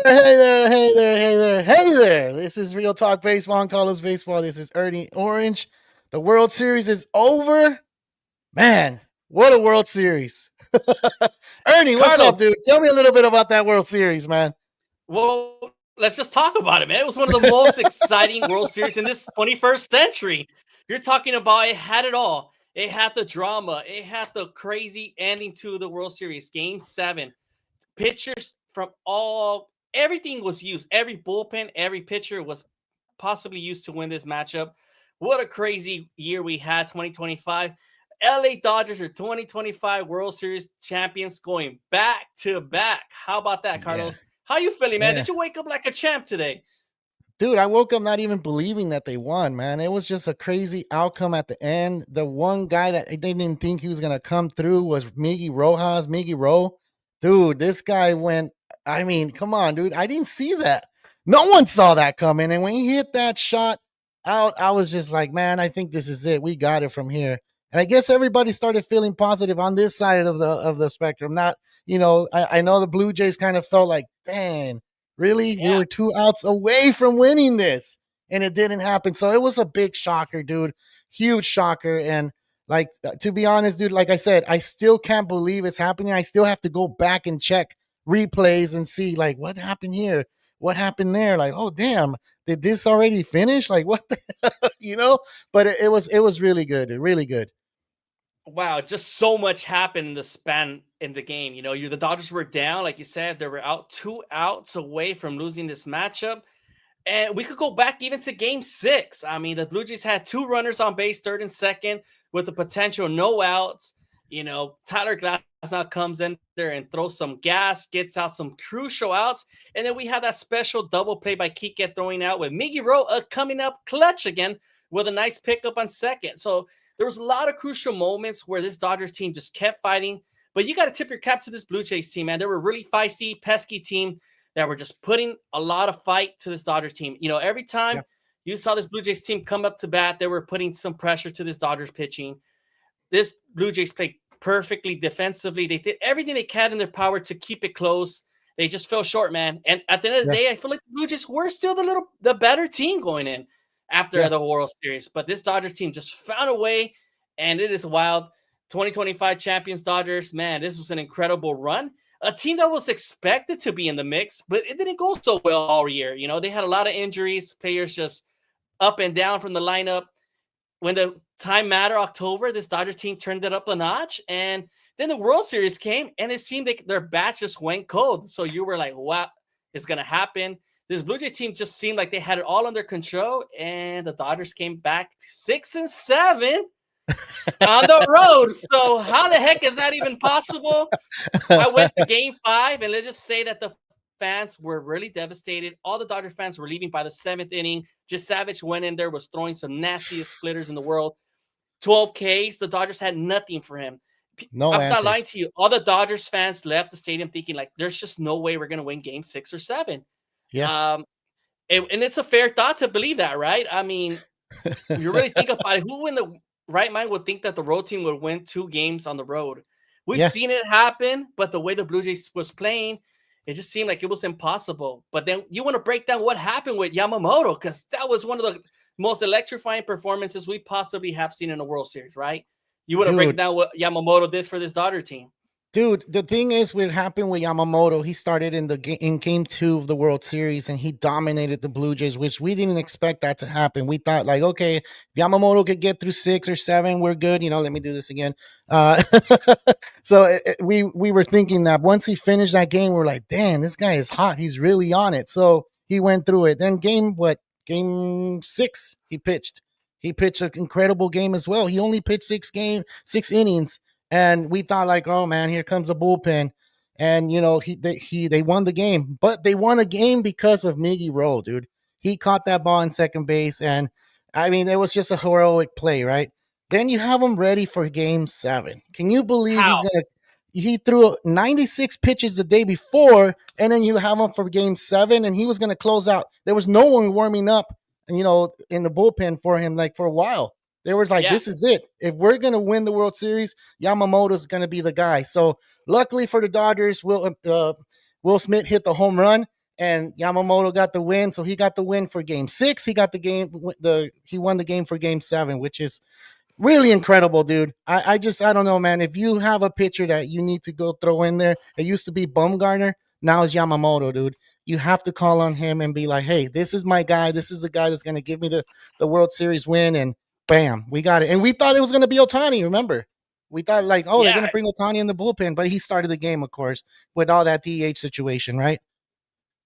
Hey there, hey there, hey there, hey there. This is Real Talk Baseball on CarloBaseball. This is ErnieOrange. The World Series is over. Man, what a World Series. Ernie, what's Carlos, up, dude? Tell me a little bit about that World Series, man. well, let's just talk about it, man. It was one of the most exciting World Series in this 21st century. You're talking about it had it all. It had the drama. It had the crazy ending to the World Series. Game 7. Pitchers from everything was used. Every bullpen, every pitcher was possibly used to win this matchup. What a crazy year we had, 2025. LA Dodgers are 2025 World Series champions going back to back. How about that, Yeah, Carlos? How you feeling, man? yeah. Did you wake up like a champ today? Dude, I woke up not even believing that they won, man. It was just a crazy outcome at the end. The one guy that they didn't even think he was going to come through was Miggy Rojas, Miggy Rowe. Dude, this guy went, I mean, come on, dude. I didn't see that. No one saw that coming. And when he hit that shot out, I was just like, man, I think this is it. We got it from here. And I guess everybody started feeling positive on this side of the spectrum. Not, I know the Blue Jays kind of felt like, dang, really? We Yeah. were 2 outs away from winning this, and it didn't happen. So it was a big shocker, dude. Huge shocker. And like, to be honest, dude, like I said, I still can't believe it's happening. I still have to go back and check replays and see like what happened here, what happened there. Like, oh damn, did this already finish? Like, what the But it was really good, really good. Wow, just so much happened in the span in the game. The Dodgers were down, like you said, they were out 2 outs away from losing this matchup. And we could go back even to game 6. I mean, the Blue Jays had 2 runners on base, third and second, with the potential no outs. Tyler Glasnow comes in there and throws some gas, gets out some crucial outs. And then we have that special double play by Kike throwing out with Miggy Rowe coming up clutch again with a nice pickup on second. So there was a lot of crucial moments where this Dodgers team just kept fighting. But you got to tip your cap to this Blue Jays team, man. They were a really feisty, pesky team that were just putting a lot of fight to this Dodgers team. Every time Yeah. you saw this Blue Jays team come up to bat, they were putting some pressure to this Dodgers pitching. This Blue Jays played perfectly defensively. They did everything they can in their power to keep it close. They just fell short, man. And at the end of the Yeah. day, I feel like the Blue Jays were still the better team going in after Yeah. the World Series. But this Dodgers team just found a way, and it is wild. 2025 champions Dodgers, man, this was an incredible run. A team that was expected to be in the mix, but it didn't go so well all year. They had a lot of injuries, players just up and down from the lineup. When the time mattered, October, this Dodgers team turned it up a notch. And then the World Series came, and it seemed like their bats just went cold. So you were like, what is going to happen? This Blue Jays team just seemed like they had it all under control, and the Dodgers came back 6-7 on the road. So how the heck is that even possible? I went to game 5, and let's just say that the fans were really devastated. All the Dodger fans were leaving by the 7th inning. Just Savage went in there, was throwing some nastiest splitters in the world. 12 Ks. The Dodgers had nothing for him. No I'm not lying answers. to you. All the Dodgers fans left the stadium thinking, like, there's just no way we're going to win game 6 or 7. Yeah. Um, and it's a fair thought to believe that, right? I mean, you really think about it. Who in the right mind would think that the road team would win 2 games on the road? We've Yeah. seen it happen, but the way the Blue Jays was playing, it just seemed like it was impossible. But then you want to break down what happened with Yamamoto, because that was one of the most electrifying performances we possibly have seen in a World Series, right? You want to break Dude, down what Yamamoto did for this Dodger team. Dude, the thing is, what happened with Yamamoto, he started in game 2 of the World Series, and he dominated the Blue Jays, which we didn't expect that to happen. We thought like, okay, if Yamamoto could get through 6 or 7, we're good. Let me do this again. Uh, so we were thinking that once he finished that game, we're like, damn, this guy is hot. He's really on it. So he went through it. Then game 6, he pitched. He pitched an incredible game as well. He only pitched 6 innings. And we thought like, oh man, here comes the bullpen. And they won the game, but they won a game because of Miggy Rowe, dude. He caught that ball in second base, and I mean, it was just a heroic play, right? Then you have him ready for game 7. Can you believe How? he threw 96 pitches the day before, and then you have him for game 7, and he was gonna close out. There was no one warming up, and in the bullpen for him, like for a while. They were like, Yeah. this is it. If we're going to win the World Series, Yamamoto's going to be the guy. So luckily for the Dodgers, Will Smith hit the home run. and Yamamoto got the win. So he got the win for game 6. He got he won the game for game 7, which is really incredible, dude. I don't know, man. If you have a pitcher that you need to go throw in there, it used to be Bumgarner. Now it's Yamamoto, dude. You have to call on him and be like, hey, this is my guy. This is the guy that's going to give me the World Series win. And bam, we got it. And we thought it was going to be Ohtani, remember? We thought like, oh, they're Yeah, going to bring Ohtani in the bullpen. But he started the game, of course, with all that DH situation, right?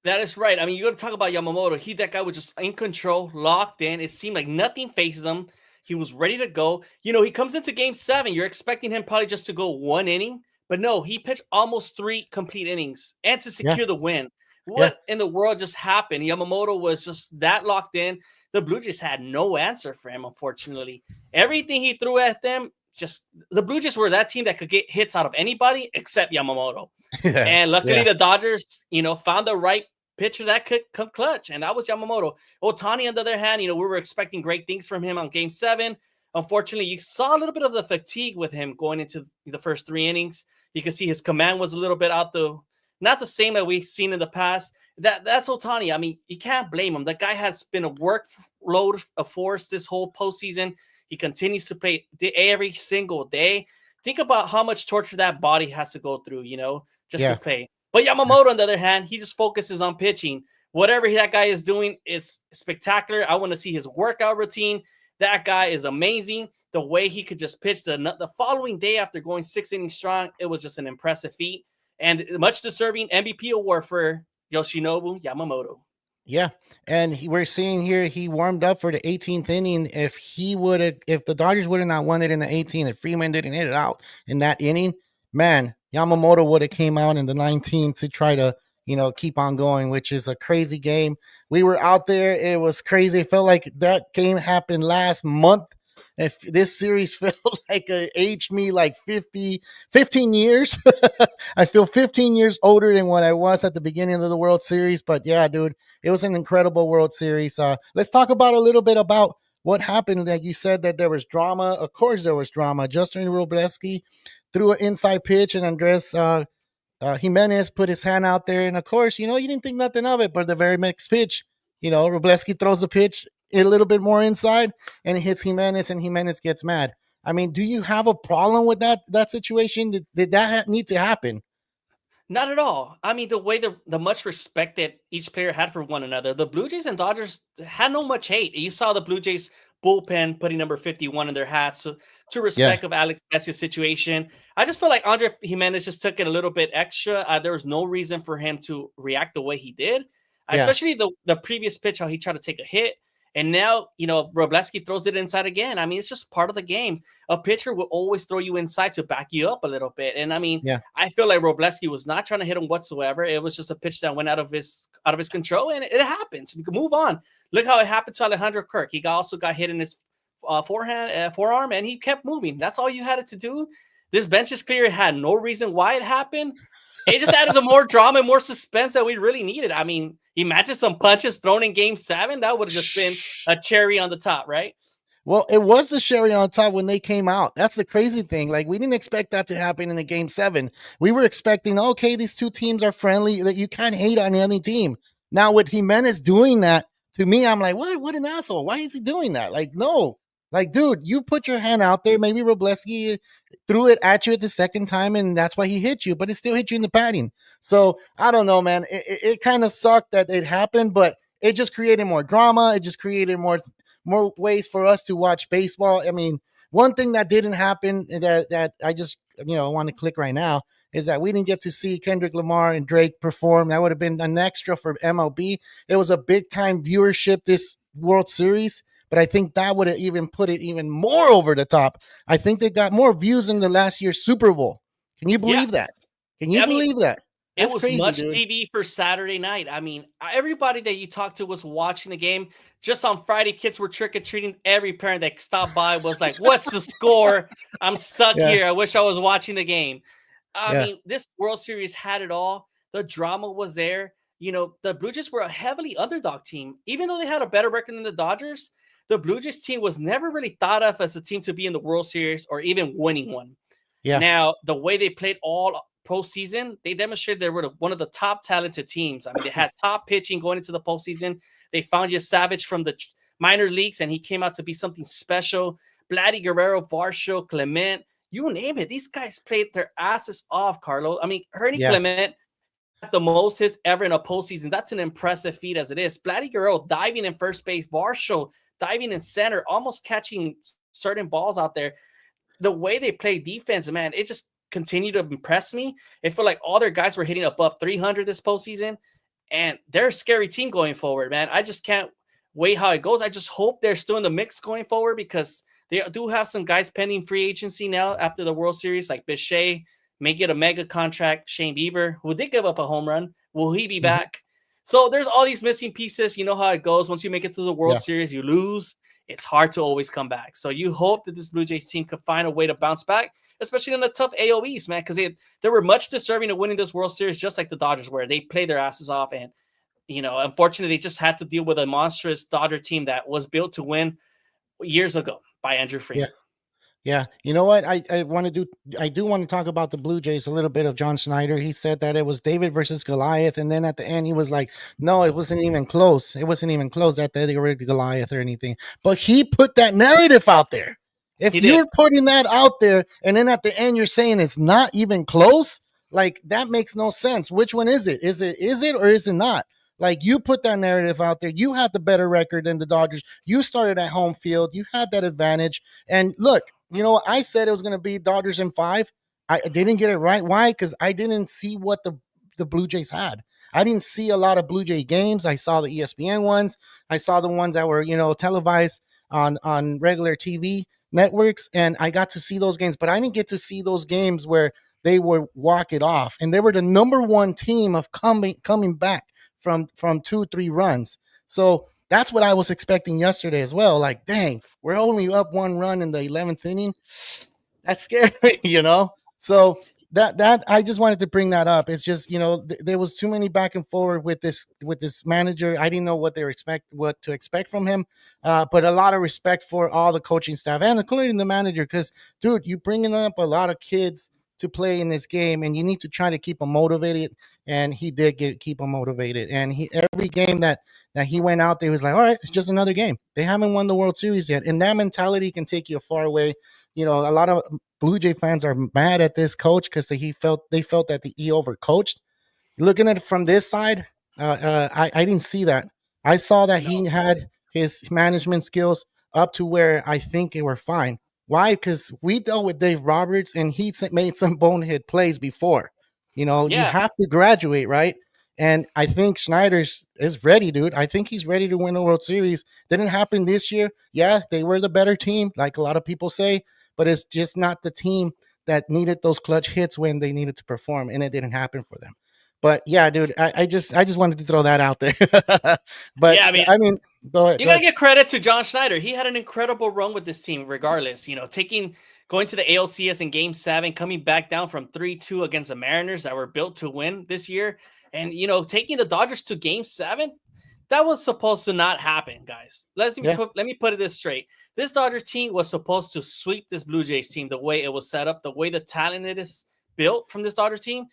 that is right. I mean, you got to talk about Yamamoto. That guy was just in control, locked in. It seemed like nothing faces him. He was ready to go. He comes into game 7. You're expecting him probably just to go 1 inning, but no, he pitched almost 3 complete innings and to Yeah. secure the win. Yeah. What in the world just happened? Yamamoto was just that locked in. The Blue Jays had no answer for him, unfortunately. Everything he threw at them, just the Blue Jays were that team that could get hits out of anybody except Yamamoto. Yeah. And luckily, Yeah. the Dodgers, found the right pitcher that could come clutch, and that was Yamamoto. Ohtani, on the other hand, we were expecting great things from him on game 7. Unfortunately, you saw a little bit of the fatigue with him going into the first 3 innings. You can see his command was a little bit not the same that we've seen in the past. That's Ohtani. I mean, you can't blame him. The guy has been a workload of force this whole postseason. He continues to play every single day. Think about how much torture that body has to go through, just to play. But Yamamoto, on the other hand, he just focuses on pitching. Whatever that guy is doing is spectacular. I want to see his workout routine. That guy is amazing. The way he could just pitch the following day after going 6 innings strong, it was just an impressive feat. And much deserving MVP award for Yoshinobu Yamamoto. Yeah, and we're seeing here he warmed up for the 18th inning. If the Dodgers would have not won it in the 18th, if Freeman didn't hit it out in that inning, man, Yamamoto would have came out in the 19th to try to keep on going, which is a crazy game. We were out there; it was crazy. It felt like that game happened last month. If this series felt like it aged me like 15 years. I feel 15 years older than what I was at the beginning of the World Series. But yeah, dude, it was an incredible World Series. Let's talk about a little bit about what happened. Like you said that there was drama. Of course there was drama. Justin Robleski threw an inside pitch and Andres Jimenez put his hand out there. And of course, you didn't think nothing of it. But the very next pitch, Robleski throws the pitch a little bit more inside and it hits Jimenez and Jimenez gets mad. I mean, do you have a problem with that situation? Did that need to happen? Not at all. I mean, the way the much respect that each player had for one another, the Blue Jays and Dodgers had no much hate. You saw the Blue Jays bullpen putting number 51 in their hats to Yeah. respect of Alex Messia's situation. I just feel like Andre Jimenez just took it a little bit extra. There was no reason for him to react the way he did, Yeah. especially the previous pitch, how he tried to take a hit. And now, Robleski throws it inside again. I mean, it's just part of the game. A pitcher will always throw you inside to back you up a little bit. And I mean, Yeah. I feel like Robleski was not trying to hit him whatsoever. It was just a pitch that went out of his control, and it happens. We can move on. Look how it happened to Alejandro Kirk. He also got hit in his forearm, and he kept moving. That's all you had it to do. This bench is clear. It had no reason why it happened. It just added the more drama and more suspense that we really needed. I mean, imagine some punches thrown in game 7. That would have just been a cherry on the top, right? Well, it was the cherry on top when they came out. That's the crazy thing. Like, we didn't expect that to happen in the game 7. We were expecting, okay, these two teams are friendly. That you can't hate on any team. Now with Jimenez doing that, to me, I'm like, what an asshole. Why is he doing that? Like, no. Like, dude, you put your hand out there. Maybe Robleski threw it at you at the second time, and that's why he hit you, but it still hit you in the padding. So I don't know, man. It kind of sucked that it happened, but it just created more drama. It just created more ways for us to watch baseball. I mean, one thing that didn't happen that I just want to click right now is that we didn't get to see Kendrick Lamar and Drake perform. That would have been an extra for MLB. It was a big time viewership this World Series. But I think that would have even put it even more over the top. I think they got more views in the last year's Super Bowl. Can you believe that? Can you believe that? That's it was crazy, much dude. TV for Saturday night. I mean, everybody that you talked to was watching the game. Just on Friday, kids were trick-or-treating. Every parent that stopped by was like, what's the score? I'm stuck here. I wish I was watching the game. I mean, this World Series had it all. The drama was there. The Blue Jays were a heavily underdog team. Even though they had a better record than the Dodgers, the Blue Jays team was never really thought of as a team to be in the World Series or even winning one. Yeah. Now, the way they played all postseason, they demonstrated they were one of the top talented teams. I mean, they had top pitching going into the postseason. They found you Savage from the minor leagues, and he came out to be something special. Vladdy Guerrero, Varsho, Clement, you name it. These guys played their asses off, Carlo. I mean, Ernie Yeah. Clement had the most hits ever in a postseason. That's an impressive feat as it is. Vladdy Guerrero diving in first base, Varsho diving in center, almost catching certain balls out there. The way they play defense, man, it just continued to impress me. It felt like all their guys were hitting above 300 this postseason, and they're a scary team going forward, man. I just can't wait how it goes. I just hope they're still in the mix going forward, because they do have some guys pending free agency now after the World Series, like Bichette may get a mega contract. Shane Bieber, who did give up a home run, will he be back? So there's all these missing pieces. You know how it goes. Once you make it to the World Series, you lose. It's hard to always come back. So you hope that this Blue Jays team could find a way to bounce back, especially in the tough AL East, man, because they were much deserving of winning this World Series, just like the Dodgers were. They played their asses off, and unfortunately, they just had to deal with a monstrous Dodger team that was built to win years ago by Andrew Freeman. Yeah. You know what? I do want to talk about the Blue Jays a little bit of John Schneider. He said that it was David versus Goliath. And then at the end, he was like, no, it wasn't even close. It wasn't even close that they were Goliath or anything. But he put that narrative out there. If you're putting that out there and then at the end you're saying it's not even close, like that makes no sense. Which one is it? Is it or is it not? Like you put that narrative out there. You had the better record than the Dodgers. You started at home field. You had that advantage. And look, I said it was going to be Dodgers in 5. I didn't get it right. Why? Because I didn't see what the Blue Jays had. I didn't see a lot of Blue Jay games. I saw the ESPN ones. I saw the ones that were, televised on regular TV networks, and I got to see those games. But I didn't get to see those games where they would walk it off. And they were the number one team of coming back from 2-3 runs. So that's what I was expecting yesterday as well. Like, dang, we're only up 1 run in the 11th inning. That's scary, So that I just wanted to bring that up. It's just, there was too many back and forward with this manager. I didn't know what to expect from him. But a lot of respect for all the coaching staff and including the manager, because, dude, you bringing up a lot of kids to play in this game, and you need to try to keep them motivated. And he did keep them motivated. And every game that he went out there, he was like, all right, it's just another game. They haven't won the World Series yet. And that mentality can take you far away. A lot of Blue Jay fans are mad at this coach because they felt that he overcoached. Looking at it from this side, I didn't see that. I saw that he had his management skills up to where I think they were fine. Why? Because we dealt with Dave Roberts, and he made some bonehead plays before. You have to graduate, right? And I think Schneider is ready, dude. I think he's ready to win the World Series. Didn't happen this year. Yeah, they were the better team, like a lot of people say, but it's just not the team that needed those clutch hits when they needed to perform, and it didn't happen for them. But yeah, dude, I just wanted to throw that out there. But yeah, I mean, go ahead. You got to give credit to John Schneider. He had an incredible run with this team, regardless. Going to the ALCS in Game 7, coming back down from 3-2 against the Mariners that were built to win this year, and taking the Dodgers to Game 7. That was supposed to not happen, guys. Let me put it this straight. This Dodgers team was supposed to sweep this Blue Jays team the way it was set up, the way the talent it is built from this Dodgers team.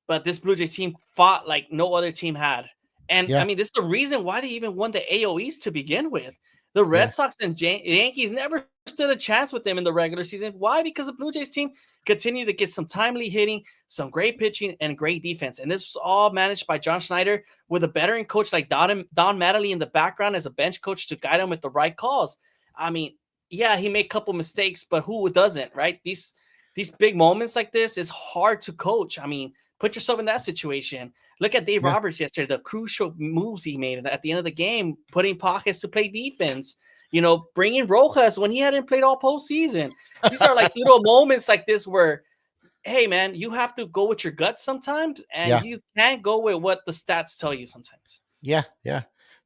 But this Blue Jays team fought like no other team had. And I mean, this is the reason why they even won the AL East to begin with. The Red Sox and Yankees never stood a chance with them in the regular season. Why? Because the Blue Jays team continued to get some timely hitting, some great pitching, and great defense. And this was all managed by John Schneider with a veteran coach like Don Mattingly in the background as a bench coach to guide him with the right calls. I mean, yeah, he made a couple mistakes, but who doesn't, right? These big moments like this is hard to coach. I mean, put yourself in that situation. Look at Dave Roberts yesterday, the crucial moves he made at the end of the game, putting pockets to play defense, bringing Rojas when he hadn't played all postseason. These are like little moments like this where, hey, man, you have to go with your gut sometimes, and you can't go with what the stats tell you sometimes. Yeah.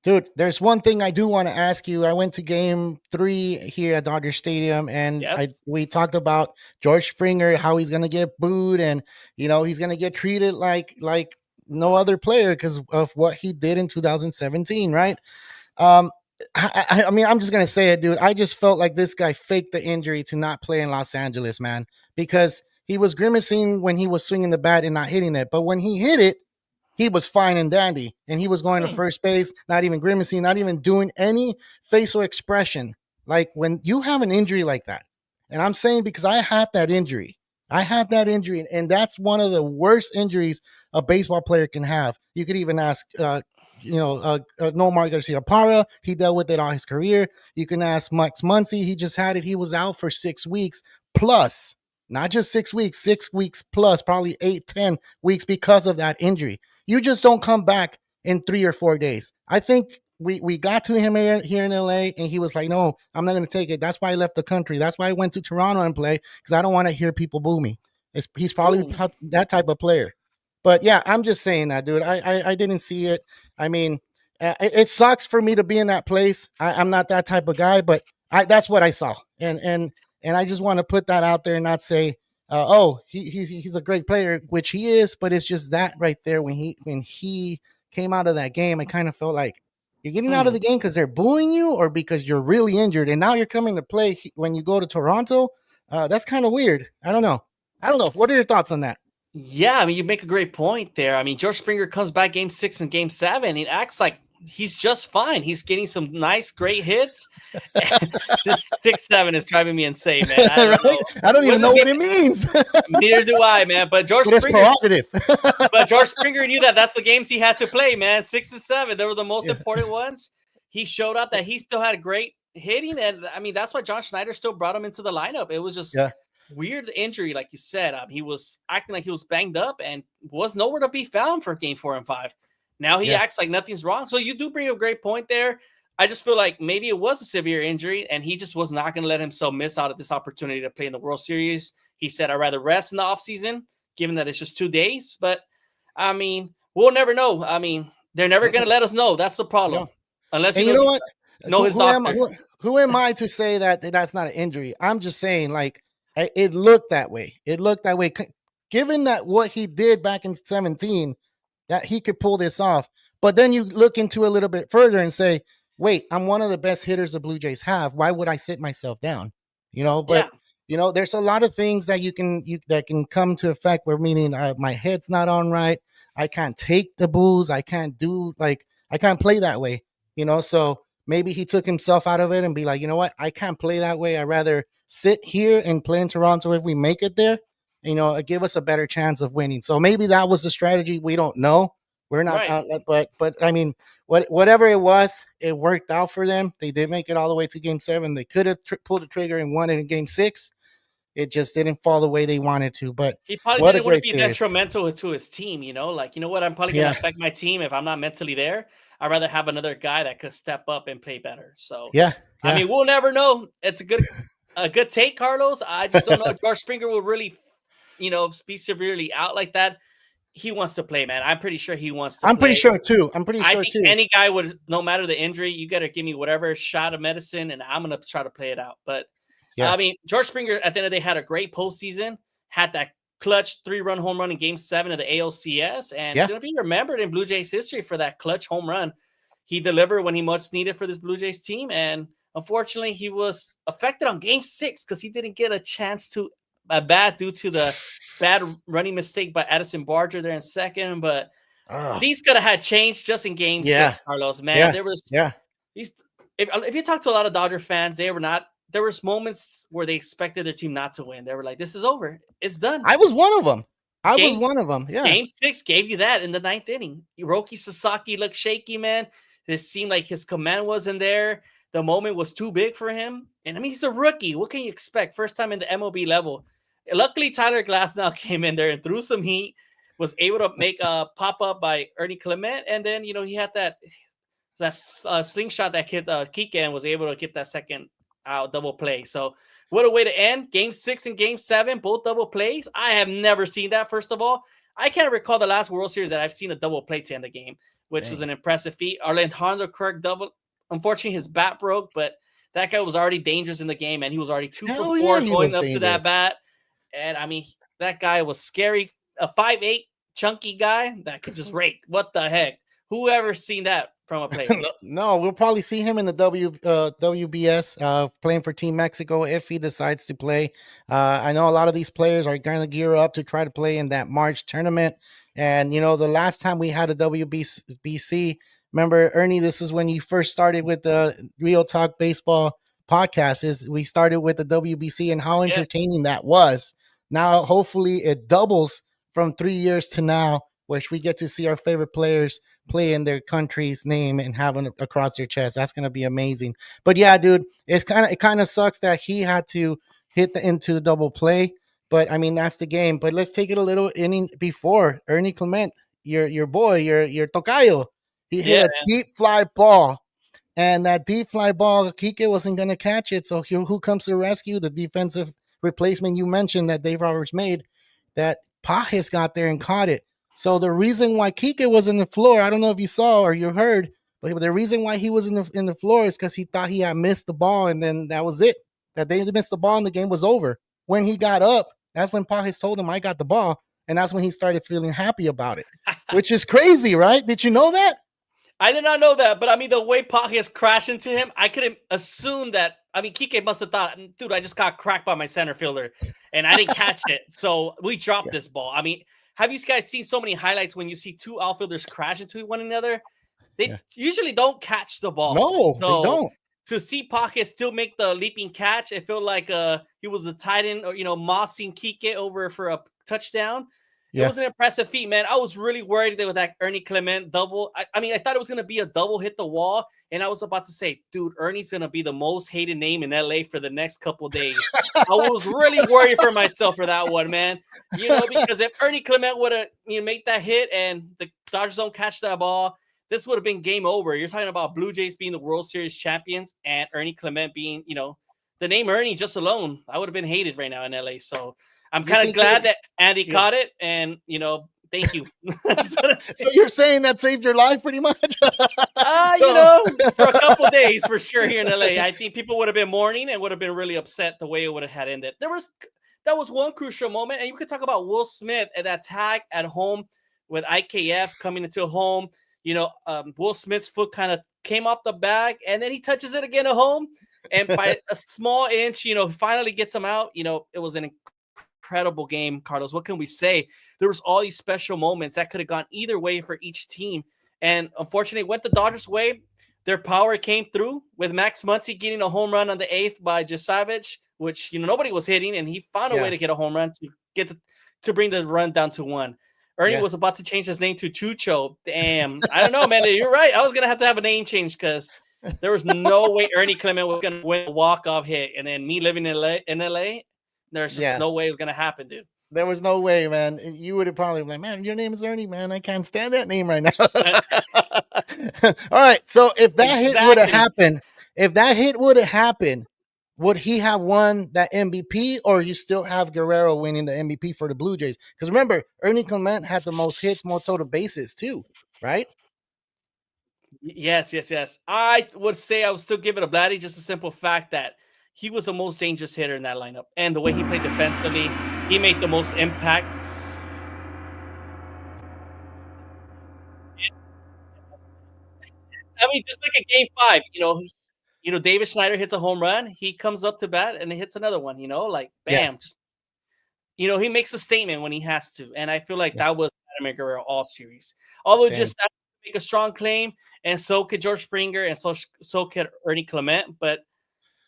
Dude, there's one thing I do want to ask you. I went to Game 3 here at Dodger Stadium, and we talked about George Springer, how he's going to get booed, and he's going to get treated like no other player because of what he did in 2017, right? I mean, I'm just going to say it, dude. I just felt like this guy faked the injury to not play in Los Angeles, man, because He was grimacing when he was swinging the bat and not hitting it. But when he hit it, he was fine and dandy. And he was going to first base, not even grimacing, not even doing any facial expression. Like when you have an injury like that, and I'm saying because I had that injury. I had that injury, and that's one of the worst injuries a baseball player can have. You could even ask, Nomar Garcia Parra. He dealt with it all his career. You can ask Max Muncy. He just had it. He was out for 6 weeks plus, not just 6 weeks, 6 weeks plus, probably 8, 10 weeks because of that injury. You just don't come back in 3 or 4 days. I think we got to him here in LA, and he was like, no, I'm not going to take it. That's why I left the country. That's why I went to Toronto and play, because I don't want to hear people boo me. He's probably that type of player. But yeah, I'm just saying that, dude. I didn't see it. I mean, it sucks for me to be in that place. I'm not that type of guy, but that's what I saw. And I just want to put that out there and not say, he's a great player, which he is, but it's just that right there when he came out of that game, I kind of felt like you're getting out of the game because they're booing you or because you're really injured, and now you're coming to play when you go to Toronto. That's kind of weird. I don't know. What are your thoughts on that? Yeah, I mean, you make a great point there. I mean, George Springer comes back game 6 and game 7. It acts like he's just fine. He's getting some nice, great hits. This 6-7 is driving me insane, man. I don't even know what it means. Neither do I, man. But George Springer, George Springer knew that that's the games he had to play, man. 6 and 7, they were the most important ones. He showed out that he still had great hitting, and I mean that's why John Schneider still brought him into the lineup. It was just weird injury, like you said. He was acting like he was banged up and was nowhere to be found for game 4 and 5. Now he acts like nothing's wrong. So you do bring a great point there. I just feel like maybe it was a severe injury, and he just was not going to let himself miss out of this opportunity to play in the World Series. He said, I'd rather rest in the offseason, given that it's just 2 days. But, I mean, we'll never know. I mean, they're never going to let us know. That's the problem. No. Unless you know what? Know his doctor. Who am I to say that that's not an injury? I'm just saying, like, it looked that way. It looked that way. Given that what he did back in 2017, that he could pull this off. But then you look into a little bit further and say, wait, I'm one of the best hitters the Blue Jays have. Why would I sit myself down? But there's a lot of things that that can come to effect where meaning my head's not on right. I can't take the boos. I can't play that way. So maybe he took himself out of it and be like, you know what? I can't play that way. I'd rather sit here and play in Toronto if we make it there. Give us a better chance of winning. So maybe that was the strategy. We don't know. We're not, but I mean, whatever it was, it worked out for them. They did make it all the way to game 7. They could have pulled the trigger and won it in game 6. It just didn't fall the way they wanted to. But he probably didn't want to be detrimental to his team. Like, you know what? I'm probably going to affect my team if I'm not mentally there. I'd rather have another guy that could step up and play better. So I mean, we'll never know. It's a good take, Carlos. I just don't know if George Springer will really, be severely out like that. He wants to play, man. I'm pretty sure he wants to play. I'm pretty sure too. I think any guy would, no matter the injury, you got to give me whatever shot of medicine, and I'm going to try to play it out. But, I mean, George Springer, at the end of the day, had a great postseason, had that clutch 3-run home run in game 7 of the ALCS, and he's going to be remembered in Blue Jays history for that clutch home run. He delivered when he much needed for this Blue Jays team, and unfortunately, he was affected on game 6 because he didn't get a chance to bat due to the bad running mistake by Addison Barger there in second. But these could have had changed just in game 6, Carlos. Man, there was these. If you talk to a lot of Dodger fans, there was moments where they expected their team not to win. They were like, "This is over. It's done." I was one of them. Yeah. Game 6 gave you that in the 9th inning. Hiroki Sasaki looked shaky, man. It seemed like his command wasn't there. The moment was too big for him. And I mean, he's a rookie. What can you expect? First time in the MLB level. Luckily, Tyler Glasnow came in there and threw some heat, was able to make a pop-up by Ernie Clement, and then, he had that slingshot that hit Kike and was able to get that second out double play. So what a way to end. Game 6 and Game 7, both double plays. I have never seen that, first of all. I can't recall the last World Series that I've seen a double play to end the game, which was an impressive feat. Alejandro Kirk double. Unfortunately, his bat broke, but that guy was already dangerous in the game, and he was already 2 for 4 going up to that bat. And, I mean, that guy was scary. A 5'8", chunky guy that could just rake. What the heck? Whoever seen that from a player. No, we'll probably see him in the WBS playing for Team Mexico if he decides to play. I know a lot of these players are going to gear up to try to play in that March tournament. And, the last time we had a WBC, remember, Ernie, this is when you first started with the Real Talk Baseball podcast, is we started with the WBC and how Yes. entertaining that was. Now, hopefully it doubles from 3 years to now, which we get to see our favorite players play in their country's name and have it across their chest. That's gonna be amazing. But yeah, dude, it kind of sucks that he had to hit into the double play. But I mean, that's the game. But let's take it a little inning before. Ernie Clement, your boy, your tocayo, he hit Yeah, a deep fly ball. And that deep fly ball, Kike wasn't going to catch it. So who comes to the rescue? The defensive replacement you mentioned that Dave Roberts made, that Pajes got there and caught it. So the reason why Kike was in the floor, I don't know if you saw or you heard, but the reason why he was in the floor is because he thought he had missed the ball, and then that was it. That they missed the ball and the game was over. When he got up, that's when Pajes told him, "I got the ball," and that's when he started feeling happy about it, which is crazy, right? Did you know that? I did not know that, but I mean, the way Pajes crashed into him, I couldn't assume that. I mean, Kike must have thought, dude, I just got cracked by my center fielder and I didn't catch it. So we dropped this ball. I mean, have you guys seen so many highlights when you see two outfielders crash into one another? They usually don't catch the ball. No, they So don't. to see Pajes still make the leaping catch, it felt like he was the tight end, or mossing Kike over for a touchdown. It was an impressive feat, man. I was really worried that with that Ernie Clement double. I mean, I thought it was going to be a double hit the wall. And I was about to say, dude, Ernie's going to be the most hated name in LA for the next couple of days. I was really worried for myself for that one, man. Because if Ernie Clement would have made that hit and the Dodgers don't catch that ball, this would have been game over. You're talking about Blue Jays being the World Series champions and Ernie Clement being, the name Ernie just alone. I would have been hated right now in LA. So I'm kind of glad that Andy caught it, and thank you. So you're saying that saved your life pretty much? For a couple of days for sure here in LA. I think people would have been mourning and would have been really upset the way it would have had ended. That was one crucial moment, and you could talk about Will Smith at that tag at home with IKF coming into home. Will Smith's foot kind of came off the bag, and then he touches it again at home, and by a small inch, finally gets him out. It was an incredible game, Carlos. What can we say? There was all these special moments that could have gone either way for each team, and unfortunately went the Dodgers' way. Their power came through with Max Muncy getting a home run on the 8th by Jasavich, which nobody was hitting, and he found a way to get a home run to bring the run down to 1. Ernie was about to change his name to Chucho. Damn, I don't know, man. You're right. I was gonna have to have a name change because there was no way Ernie Clement was gonna win a walk-off hit, and then me living in LA, there's just no way it was gonna happen, dude. There was no way, man. You would have probably been like, man, your name is Ernie, man. I can't stand that name right now. All right. So if that hit would have happened, would he have won that MVP, or you still have Guerrero winning the MVP for the Blue Jays? Because remember, Ernie Clement had the most hits, more total bases too, right? Yes. I would say I would still give it a Vladdy, just the simple fact that he was the most dangerous hitter in that lineup. And the way he played defensively, he made the most impact. I mean, just like a game 5, David Schneider hits a home run. He comes up to bat and he hits another one, like bam. Just, he makes a statement when he has to. And I feel like that was Vladimir Guerrero all series. Although just that make a strong claim, and so could George Springer, and so could Ernie Clement. But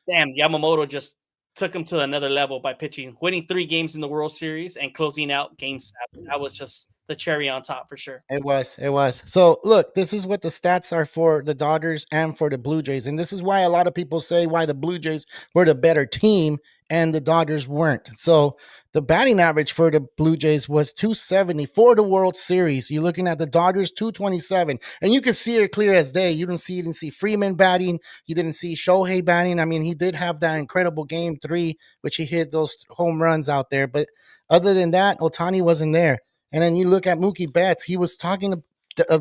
damn, Yamamoto just took him to another level by winning 3 games in the World Series and closing out Game 7. That was just the cherry on top for sure. It was. So look, this is what the stats are for the Dodgers and for the Blue Jays. And this is why a lot of people say why the Blue Jays were the better team and the Dodgers weren't. So the batting average for the Blue Jays was 270 for the World Series. You're looking at the Dodgers 227, and you can see it clear as day. You didn't see Freeman batting. You didn't see Shohei batting. I mean, he did have that incredible Game 3, which he hit those home runs out there. But other than that, Ohtani wasn't there. And then you look at Mookie Betts, he was talking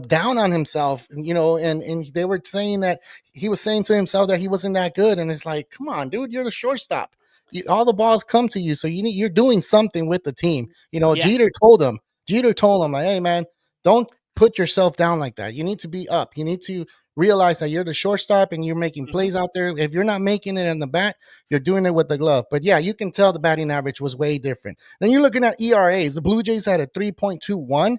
down on himself, and they were saying that he was saying to himself that he wasn't that good. And it's like, come on, dude, you're the shortstop. All the balls come to you. So you're doing something with the team. Jeter told him, like, hey, man, don't put yourself down like that. You need to be up. You need to realize that you're the shortstop and you're making Mhm. plays out there. If you're not making it in the bat, you're doing it with the glove. But yeah, you can tell the batting average was way different. Then you're looking at ERAs. The Blue Jays had a 3.21,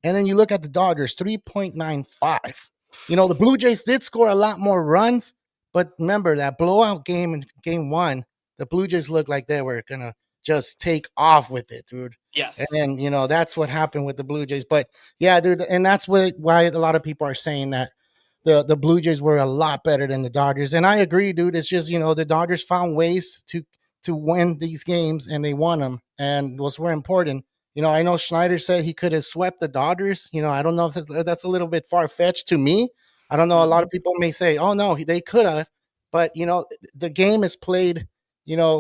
and then you look at the Dodgers 3.95. The Blue Jays did score a lot more runs, but remember that blowout game in game one, the Blue Jays looked like they were gonna just take off with it, dude. And Yes. then that's what happened with the Blue Jays. But yeah, dude, and that's why a lot of people are saying that the Blue Jays were a lot better than the Dodgers. And I agree, dude. It's just the Dodgers found ways to win these games, and they won them. And what's more important, I know Schneider said he could have swept the Dodgers. I don't know if that's a little bit far fetched to me. I don't know. A lot Mhm. of people may say, "Oh no, they could have," but the game is played.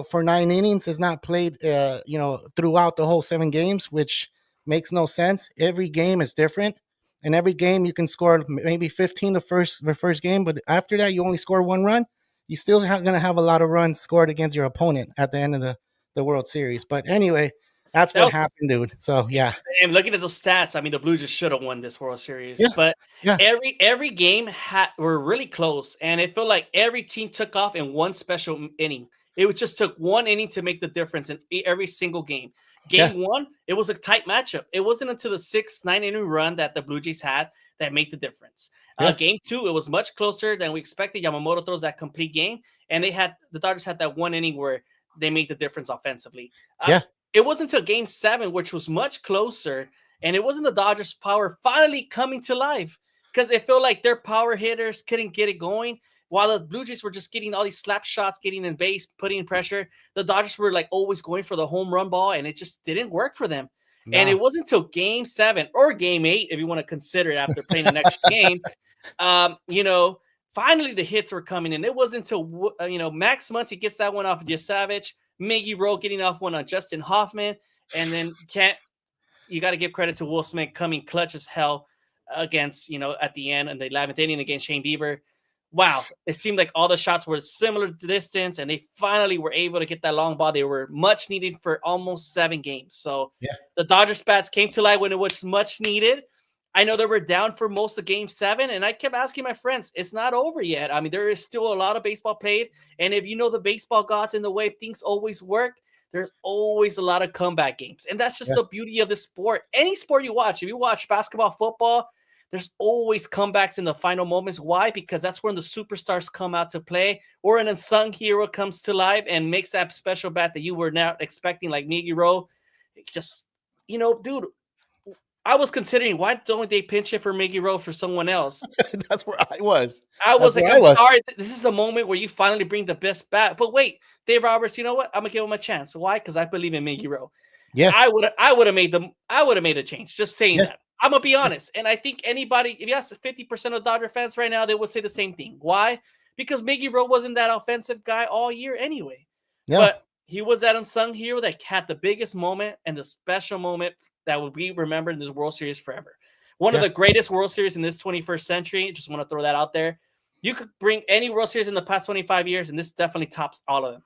For 9 innings, is not played. Throughout the whole 7 games, which makes no sense. Every game is different, and every game you can score maybe 15 the first game, but after that you only score 1 run. You still going to have a lot of runs scored against your opponent at the end of the World Series. But anyway, that's That what was happened, dude. So yeah, And looking at those stats, I mean, the Blue Jays should have won this World Series, yeah, but yeah, every game were really close, and it felt like every team took off in one special inning. It just took one inning to make the difference in every single game. yeah, Game one, it was a tight matchup. It wasn't until the 9 inning run that the Blue Jays had that made the difference. yeah, Game two, it was much closer than we expected. Yamamoto throws that complete game, and the Dodgers had that one inning where they made the difference offensively. Uh, yeah, it wasn't until game seven, which was much closer, and it wasn't the Dodgers' power finally coming to life because it felt like their power hitters couldn't get it going. While the Blue Jays were just getting all these slap shots, getting in base, putting in pressure, the Dodgers were like always going for the home run ball, and it just didn't work for them. And nah, it wasn't until game seven or game eight, if you want to consider it after playing an extra game, um, you know, finally the hits were coming in. It wasn't until Max Muncy gets that one off of Savage, Miggy Rowe getting off one on Justin Hoffman, and then you got to give credit to Will Smith coming clutch as hell against at the end in the 11th inning against Shane Bieber. Wow, it seemed like all the shots were similar distance, and they finally were able to get that long ball. They were much needed for almost 7 games. So yeah, the Dodgers bats came to light when it was much needed. I know they were down for most of game seven, and I kept asking my friends, it's not over yet. I mean, there is still a lot of baseball played. And if you know the baseball gods and the way things always work, there's always a lot of comeback games. And that's just yeah, the beauty of the sport. Any sport you watch, if you watch basketball, football, there's always comebacks in the final moments. Why? Because that's when the superstars come out to play, or an unsung hero comes to life and makes that special bat that you were not expecting, like Miggy Rowe. It just, dude, I was considering why don't they pinch it for Miggy Rowe for someone else. that's where I was. I That's was like, where I I'm was. sorry. This is the moment where you finally bring the best bat. But wait, Dave Roberts, you know what? I'm gonna give him a chance. Why? Because I believe in Miggy Rowe. Yeah, I would have made a change. Just saying yeah, that. I'm gonna be honest. And I think anybody, if you ask 50% of Dodger fans right now, they would say the same thing. Why? Because Miggy Rowe wasn't that offensive guy all year anyway. yeah, But he was that unsung hero that had the biggest moment and the special moment that will be remembered in this World Series forever. One of yeah. the greatest World Series in this 21st century. Just want to throw that out there. You could bring any World Series in the past 25 years, and this definitely tops all of them.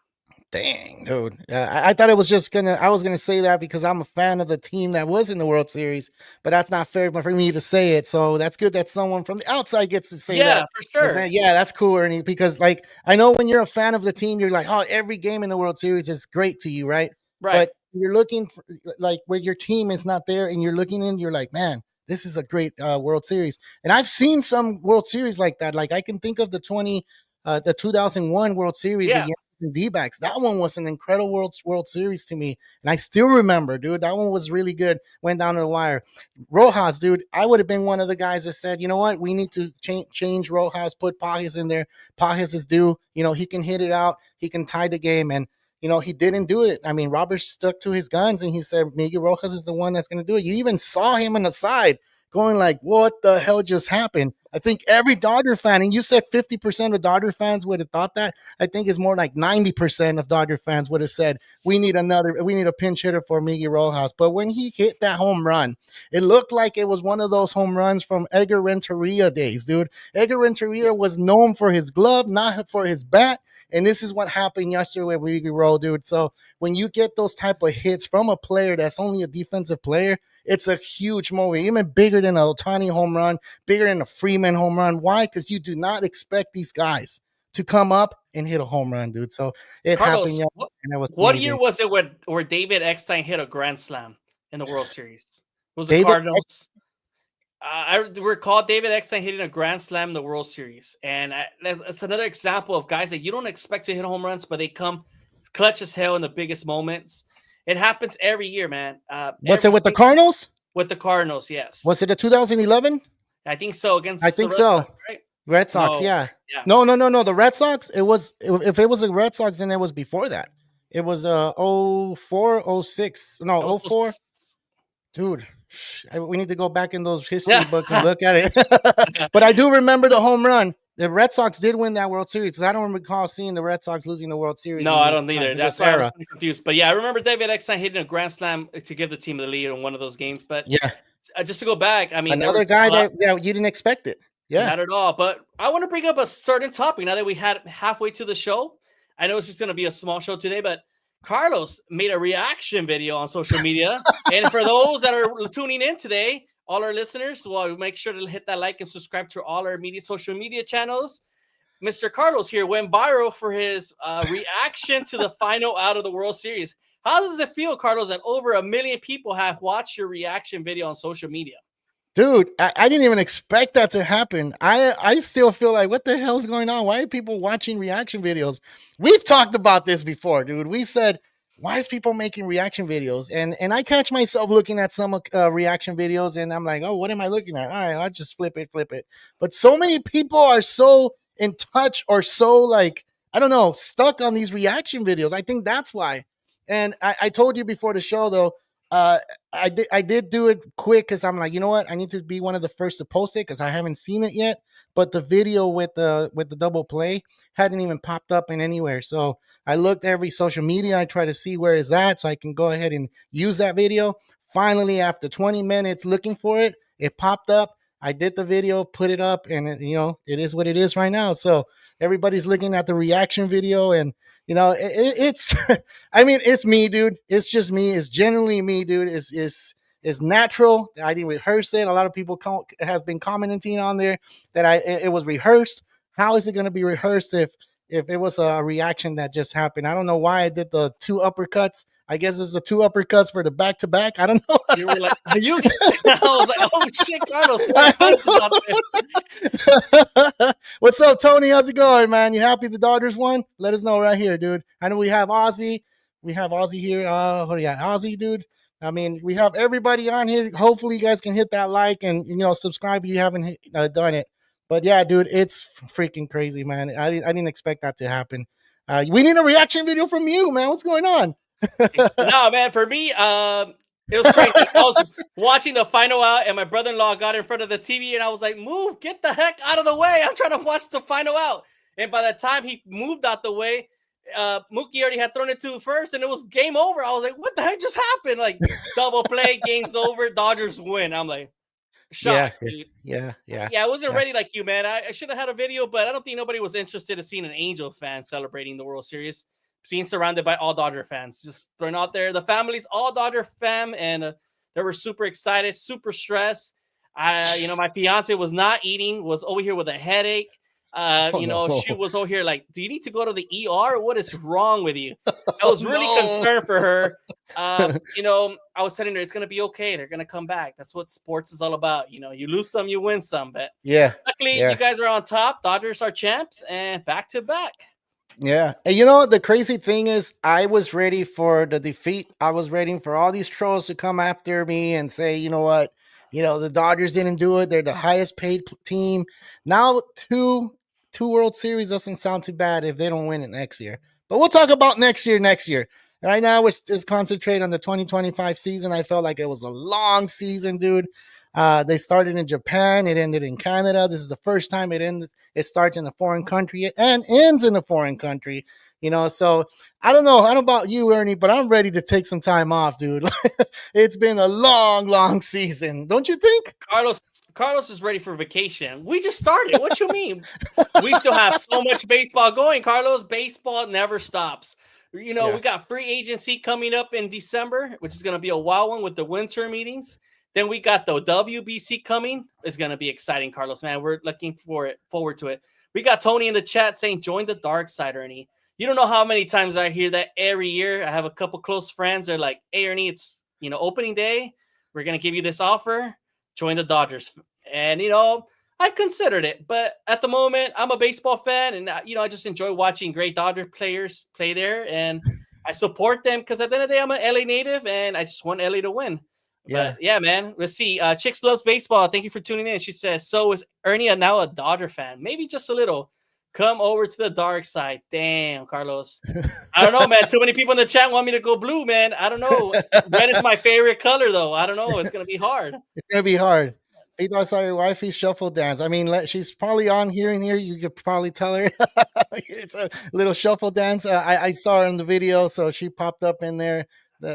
Dang, dude. I thought it was I was gonna say that because I'm a fan of the team that was in the World Series, but that's not fair for me to say it. So that's good that someone from the outside gets to say that. Yeah, for sure. Yeah, that's cool, Ernie. Because like I know when you're a fan of the team, you're like, oh, every game in the World Series is great to you, right? Right. But you're looking for like where your team is not there, and you're looking in, you're like, man, this is a great World Series. And I've seen some World Series like that. Like I can think of the 2001 World Series, Yeah. the D-backs. That one was an incredible World Series to me, and I still remember, dude. That one was really good. Went down to the wire. Rojas, dude. I would have been one of the guys that said, you know what, we need to change Rojas, put Pages in there. Pages is due. He can hit it out. He can tie the game, and he didn't do it. I mean, Roberts stuck to his guns, and he said Miguel Rojas is the one that's going to do it. You even saw him on the side going like, what the hell just happened? I think every Dodger fan, and you said 50% of Dodger fans would have thought that. I think it's more like 90% of Dodger fans would have said, we need a pinch hitter for Miggy Rojas. But when he hit that home run, it looked like it was one of those home runs from Edgar Renteria days, dude. Edgar Renteria was known for his glove, not for his bat. And this is what happened yesterday with Miggy Rowe, dude. So when you get those type of hits from a player that's only a defensive player, it's a huge moment, even bigger than a Ohtani home run, bigger than a Freeman home run. Why? Because you do not expect these guys to come up and hit a home run, dude. So it happened, Carlos, yeah, and that was what year amazing. was it where David Eckstein hit a grand slam in the World Series? It was the David, Cardinals. I recall David Eckstein hitting a grand slam in the World Series, and that's another example of guys that you don't expect to hit home runs, but they come clutch as hell in the biggest moments. It happens every year, man. was it with the Cardinals? With the Cardinals, yes. Was it a 2011? I think so, I against the think Red Sox, so. right? Red Sox, No, yeah. yeah. No. The Red Sox, it was, if it was the Red Sox, then it was before that. It was 04, 06. It No, was 04. Dude, we need to go back in those history yeah. books and look at it. But I do remember the home run. The Red Sox did win that World Series because I don't recall seeing the Red Sox losing the World Series No, in I this don't either. in That's this why I was era. kind of confused. But yeah, I remember David Eckstein hitting a grand slam to give the team the lead in one of those games. But Yeah, just to go back, I mean, another guy that you didn't expect it. Yeah, not at all. But I want to bring up a certain topic now that we had halfway to the show. I know it's just going to be a small show today, but Carlos made a reaction video on social media. And for those that are tuning in today, all our listeners, well, make sure to hit that like and subscribe to all our social media channels. Mr. Carlos here went viral for his reaction to the final out of the World Series. How does it feel, Carlos, that over 1 million people have watched your reaction video on social media? dude, I didn't even expect that to happen. I still feel like, what the hell's going on? Why are people watching reaction videos? We've talked about this before, dude. We said, why is people making reaction videos? And I catch myself looking at some reaction videos, and I'm like, oh, what am I looking at? All right, I'll just flip it. But so many people are so in touch, or so, like, I don't know, stuck on these reaction videos. I think that's why. And I told you before the show, though, uh, I did do it quick because I'm like, you know what? I need to be one of the first to post it because I haven't seen it yet. But the video with the double play hadn't even popped up in anywhere. So I looked every social media. I try to see where it's at so I can go ahead and use that video. Finally, after 20 minutes looking for it, it popped up. I did the video, put it up, and it is what it is right now. So everybody's looking at the reaction video, and it's I mean, it's me, dude. It's just me. It's genuinely me, dude. It's natural. I didn't rehearse it. A lot of people have been commenting on there that it was rehearsed. How is it going to be rehearsed if it was a reaction that just happened? I don't know why I did the 2 uppercuts. I guess it's the 2 uppercuts for the back to back. I don't know. You were like, you. I was like, oh shit, Carlos. What's up, Tony? How's it going, man? You happy the Dodgers won? Let us know right here, dude. I know we have Ozzy. We have Ozzy here. What do you got? Ozzy, dude. I mean, we have everybody on here. Hopefully, you guys can hit that like and subscribe if you haven't done it. But yeah, dude, it's freaking crazy, man. I didn't expect that to happen. We need a reaction video from you, man. What's going on? No, man, for me, it was crazy. I was watching the final out, and my brother-in-law got in front of the TV, and I was like, move, get the heck out of the way. I'm trying to watch the final out. And by the time he moved out the way, Mookie already had thrown it to first, and it was game over. I was like, what the heck just happened? Like, double play, game's over, Dodgers win. I'm like, shocked, dude. Yeah. I wasn't ready like you, man. I should have had a video, but I don't think nobody was interested in seeing an Angel fan celebrating the World Series, being surrounded by all Dodger fans. Just throwing out there, the family's all Dodger fam, and they were super excited, super stressed. My fiance was not eating, was over here with a headache. She was over here like, do you need to go to the ER? What is wrong with you? I was really concerned for her. I was telling her it's going to be okay. They're going to come back. That's what sports is all about. You lose some, you win some. But luckily, you guys are on top. Dodgers are champs, and back to back. Yeah. And the crazy thing is, I was ready for the defeat. I was ready for all these trolls to come after me and say, you know what? The Dodgers didn't do it. They're the highest paid team. Now, two World Series doesn't sound too bad if they don't win it next year. But we'll talk about next year. Right now, we're just concentrate on the 2025 season. I felt like it was a long season, dude. They started in Japan. It ended in Canada. This is the first time it starts in a foreign country and ends in a foreign country. So I don't know. I don't know about you, Ernie, but I'm ready to take some time off, dude. It's been a long, long season. Don't you think? Carlos is ready for vacation. We just started. What you mean? We still have so much baseball going, Carlos. Baseball never stops. We got free agency coming up in December, which is going to be a wild one with the winter meetings. Then we got the WBC coming. It's gonna be exciting, Carlos. Man, we're looking forward to it. We got Tony in the chat saying, "Join the dark side, Ernie." You don't know how many times I hear that every year. I have a couple close friends. They're like, "Hey, Ernie, it's opening day. We're gonna give you this offer. Join the Dodgers." And I've considered it, but at the moment, I'm a baseball fan, and I just enjoy watching great Dodger players play there, and I support them because at the end of the day, I'm an LA native, and I just want LA to win. Yeah. But yeah, man, let's see. Chicks Loves Baseball. Thank you for tuning in. She says, "So is Ernie now a Dodger fan? Maybe just a little. Come over to the dark side." Damn, Carlos. I don't know, man. Too many people in the chat want me to go blue, man. I don't know. Red is my favorite color, though. I don't know. It's gonna be hard. It's gonna be hard. He I saw your wifey shuffle dance. I mean, she's probably on here and here. You could probably tell her it's a little shuffle dance. I saw her in the video, so she popped up in there.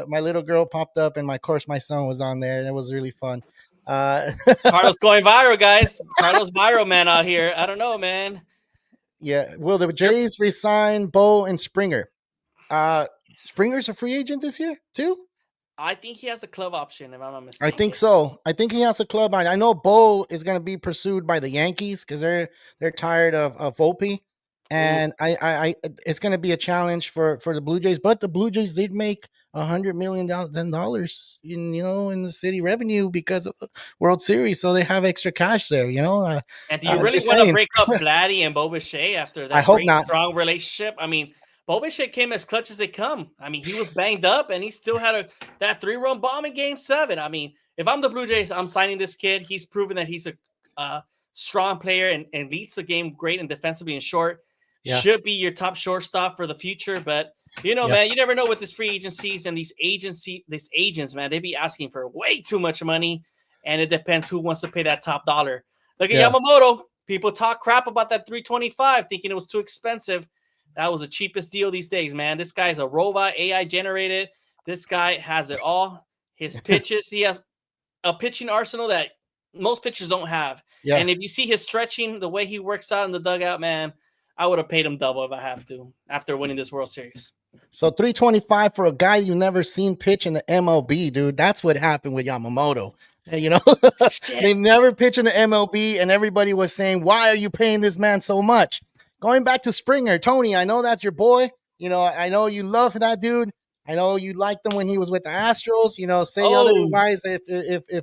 My little girl popped up, and of course, my son was on there, and it was really fun. Carlos going viral, guys. Carlos viral, man, out here. I don't know, man. Yeah. Will the Jays resign Bo and Springer? Springer's a free agent this year too. I think he has a club option, if I'm not I mistaken. think so. I think he has a club on. I know Bo is going to be pursued by the Yankees because they're tired of Volpe, and I it's going to be a challenge for the Blue Jays. But the Blue Jays did make $100 million in the city revenue because of the World Series, so they have extra cash there. And do you really just want to saying. break up Vladdy and Bo Bichette after I that hope great, not. strong relationship? I mean, Bo Bichette came as clutch as they come. I mean, he was banged up, and he still had that 3-run bomb in Game 7. I mean, if I'm the Blue Jays, I'm signing this kid. He's proven that he's a strong player and leads the game great and defensively and short. Yeah. Should be your top shortstop for the future. But, man, you never know with these free agencies and these agents, man, they be asking for way too much money, and it depends who wants to pay that top dollar. Look at Yamamoto. People talk crap about that 325, thinking it was too expensive. That was the cheapest deal these days, man. This guy's a robot, AI generated. This guy has it all. His pitches, he has a pitching arsenal that most pitchers don't have. Yeah. And if you see his stretching, the way he works out in the dugout, man, I would have paid him double if I have to after winning this World Series. So 325 for a guy you never seen pitch in the MLB, dude. That's what happened with Yamamoto. They've never pitched in the MLB, and everybody was saying, "Why are you paying this man so much?" Going back to Springer, Tony, I know that's your boy. I know you love that dude. I know you liked him when he was with the Astros. Say otherwise if